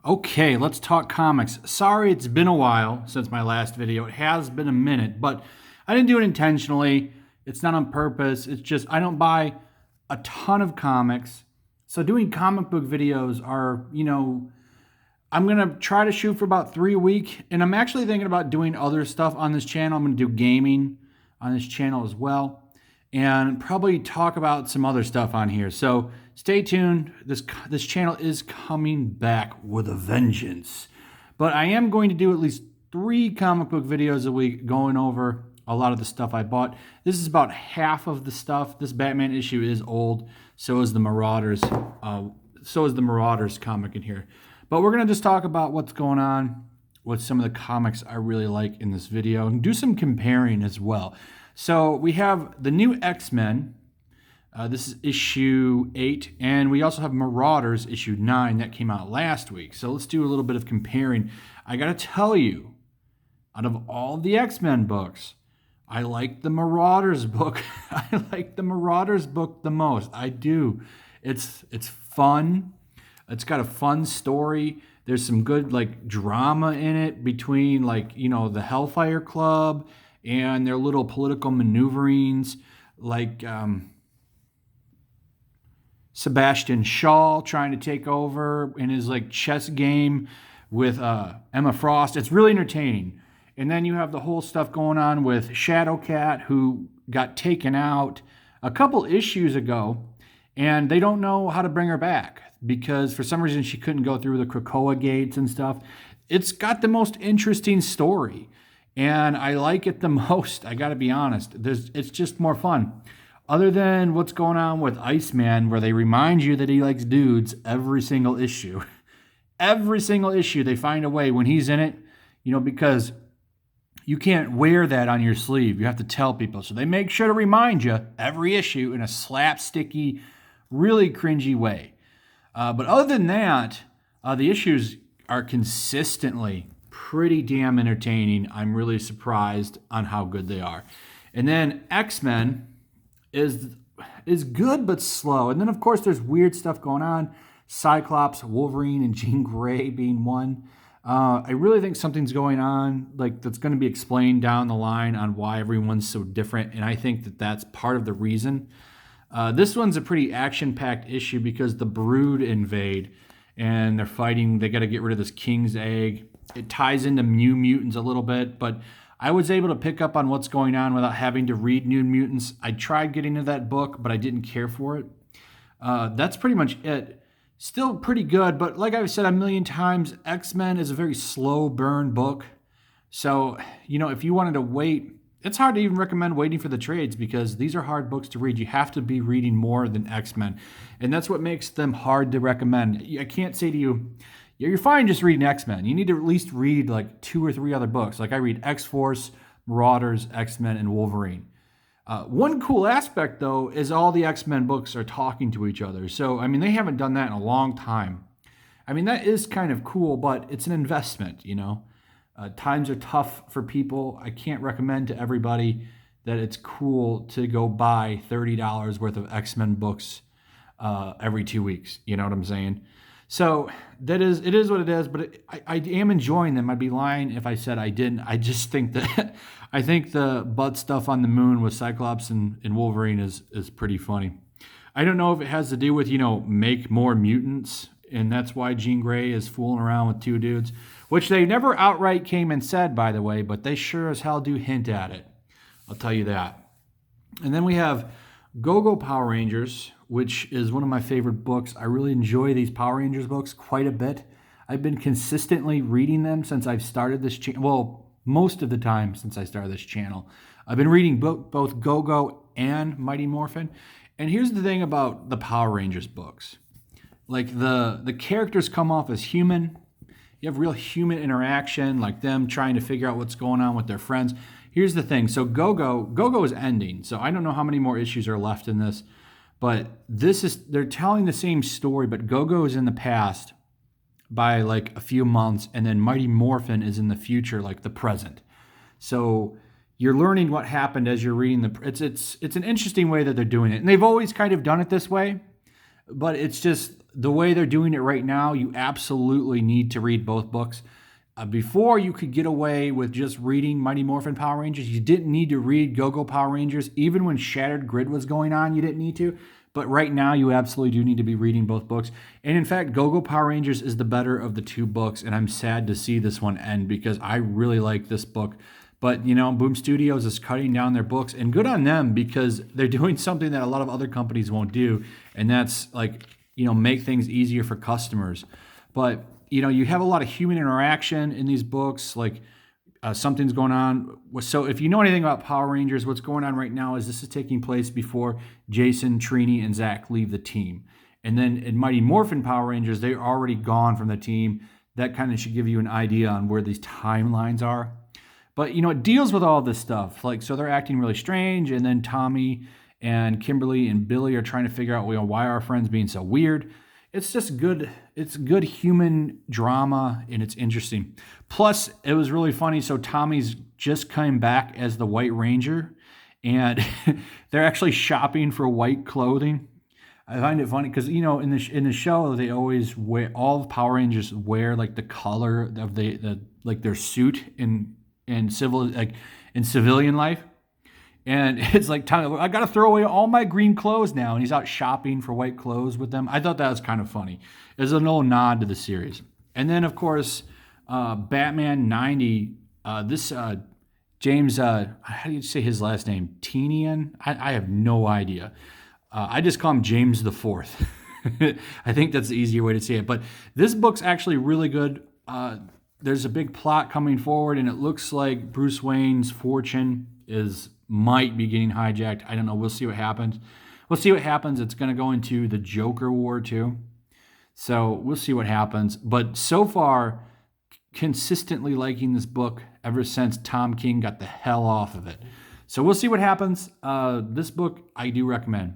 Okay, let's talk comics. Sorry, it's been a while since my last video. It has been a minute, but I didn't do it intentionally. It's not on purpose. It's just I don't buy a ton of comics. So doing comic book videos are, I'm going to try to shoot for about 3 a week. And I'm actually thinking about doing other stuff on this channel. I'm going to do gaming on this channel as well. And probably talk about some other stuff on here. So stay tuned. This channel is coming back with a vengeance. But I am going to do at least 3 comic book videos a week going over a lot of the stuff I bought. This is about half of the stuff. This Batman issue is old. So is the Mauraders. Comic in here. But we're going to just talk about what's going on with some of the comics I really like in this video and do some comparing as well. So we have the new X-Men. This is issue 8. And we also have Mauraders issue 9 that came out last week. So let's do a little bit of comparing. I got to tell you, out of all the X-Men books, I like the Mauraders book. I like the Mauraders book the most. I do. It's fun. It's got a fun story. There's some good drama in it between the Hellfire Club and their little political maneuverings, Sebastian Shaw trying to take over in his chess game with Emma Frost. It's really entertaining. And then you have the whole stuff going on with Shadowcat, who got taken out a couple issues ago, and they don't know how to bring her back because for some reason she couldn't go through the Krakoa gates and stuff. It's got the most interesting story, and I like it the most. I got to be honest. It's just more fun. Other than what's going on with Iceman, where they remind you that he likes dudes every single issue. Every single issue, they find a way when he's in it, because you can't wear that on your sleeve. You have to tell people. So they make sure to remind you every issue in a slapsticky, really cringy way. But other than that, the issues are consistently pretty damn entertaining. I'm really surprised on how good they are. And then X-Men is good but slow. And then, of course, there's weird stuff going on. Cyclops, Wolverine, and Jean Grey being one. I really think something's going on that's going to be explained down the line on why everyone's so different, and I think that that's part of the reason. This one's a pretty action-packed issue because the Brood invade, and they're fighting. They got to get rid of this King's Egg. It ties into New Mutants a little bit, but I was able to pick up on what's going on without having to read New Mutants. I tried getting into that book, but I didn't care for it. That's pretty much it. Still pretty good, but like I've said a million times, X-Men is a very slow burn book. So, if you wanted to wait, it's hard to even recommend waiting for the trades because these are hard books to read. You have to be reading more than X-Men. And that's what makes them hard to recommend. I can't say to you, you're fine just reading X-Men. You need to at least read 2 or 3 other books. I read X-Force, Marauders, X-Men, and Wolverine. One cool aspect, though, is all the X-Men books are talking to each other. So, they haven't done that in a long time. That is kind of cool, but it's an investment, Times are tough for people. I can't recommend to everybody that it's cool to go buy $30 worth of X-Men books every 2 weeks. You know what I'm saying? So it is what it is, but I am enjoying them. I'd be lying if I said I didn't. I just think that I think the butt stuff on the moon with Cyclops and Wolverine is pretty funny. I don't know if it has to do with, make more mutants, and that's why Jean Grey is fooling around with 2 dudes, which they never outright came and said, by the way, but they sure as hell do hint at it. I'll tell you that. And then we have Go-Go Power Rangers, which is one of my favorite books. I really enjoy these Power Rangers books quite a bit. I've been consistently reading them since I've started this channel. Well, most of the time since I started this channel. I've been reading both Go-Go and Mighty Morphin. And here's the thing about the Power Rangers books. The characters come off as human. You have real human interaction, like them trying to figure out what's going on with their friends. Here's the thing. So Go-Go is ending. So I don't know how many more issues are left in this. But they're telling the same story, but Go-Go is in the past by a few months, and then Mighty Morphin is in the future, the present. So you're learning what happened as you're reading it's an interesting way that they're doing it. And they've always kind of done it this way. but it's just the way they're doing it right now. You absolutely need to read both books. Before, you could get away with just reading Mighty Morphin Power Rangers. You didn't need to read Go-Go Power Rangers. Even when Shattered Grid was going on, you didn't need to. But right now, you absolutely do need to be reading both books. And in fact, Go-Go Power Rangers is the better of the two books. And I'm sad to see this one end because I really like this book. But, Boom Studios is cutting down their books. And good on them because they're doing something that a lot of other companies won't do. And that's make things easier for customers. But you have a lot of human interaction in these books, something's going on. So if you know anything about Power Rangers, what's going on right now is this is taking place before Jason, Trini, and Zach leave the team. And then in Mighty Morphin Power Rangers, they're already gone from the team. That kind of should give you an idea on where these timelines are. But, it deals with all this stuff. So they're acting really strange, and then Tommy and Kimberly and Billy are trying to figure out, why are our friends being so weird. It's just good. It's good human drama, and it's interesting. Plus, it was really funny. So Tommy's just coming back as the White Ranger, and they're actually shopping for white clothing. I find it funny because in the show they always wear, all Power Rangers wear the color of their suit in civilian life. And it's Tommy, I got to throw away all my green clothes now. And he's out shopping for white clothes with them. I thought that was kind of funny. It's a little nod to the series. And then, of course, Batman 90, James, how do you say his last name? Tinian? I have no idea. I just call him James the Fourth. I think that's the easier way to say it. But this book's actually really good. There's a big plot coming forward, and it looks like Bruce Wayne's fortune might be getting hijacked. I don't know. We'll see what happens. It's going to go into the Joker War too. So we'll see what happens. But so far, consistently liking this book ever since Tom King got the hell off of it. So we'll see what happens. This book I do recommend.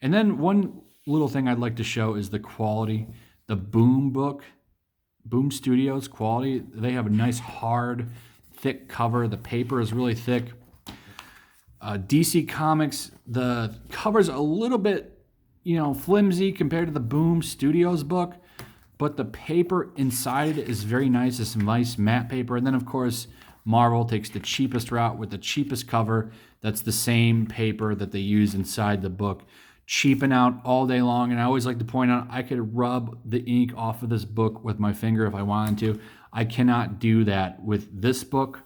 And then one little thing I'd like to show is the quality. The Boom book, Boom Studios quality. They have a nice hard, thick cover. The paper is really thick. DC Comics, the cover's a little bit, flimsy compared to the Boom Studios book, but the paper inside it is very nice. It's nice matte paper. And then, of course, Marvel takes the cheapest route with the cheapest cover. That's the same paper that they use inside the book. Cheaping out all day long. And I always like to point out, I could rub the ink off of this book with my finger if I wanted to. I cannot do that with this book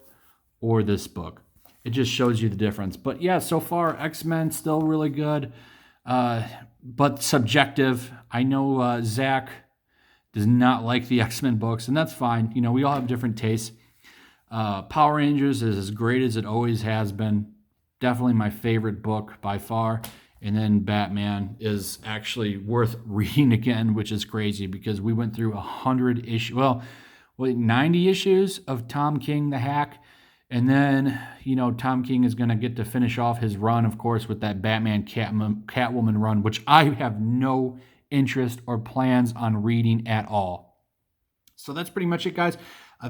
or this book. It just shows you the difference. But yeah, so far, X-Men still really good, but subjective. I know Zach does not like the X-Men books, and that's fine. We all have different tastes. Power Rangers is as great as it always has been. Definitely my favorite book by far. And then Batman is actually worth reading again, which is crazy because we went through 100 issues, 90 issues of Tom King, the Hack. And then, Tom King is going to get to finish off his run, of course, with that Batman Catwoman run, which I have no interest or plans on reading at all. So that's pretty much it, guys.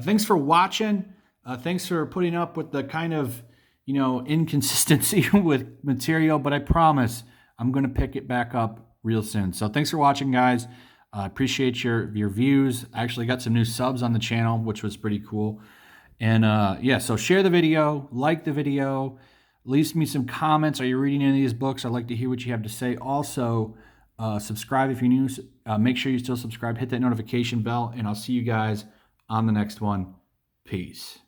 Thanks for watching. Thanks for putting up with the kind of, inconsistency with material, but I promise I'm going to pick it back up real soon. So thanks for watching, guys. I appreciate your views. I actually got some new subs on the channel, which was pretty cool. And so share the video, like the video, leave me some comments. Are you reading any of these books? I'd like to hear what you have to say. Also, subscribe if you're new. Make sure you still subscribe. Hit that notification bell, and I'll see you guys on the next one. Peace.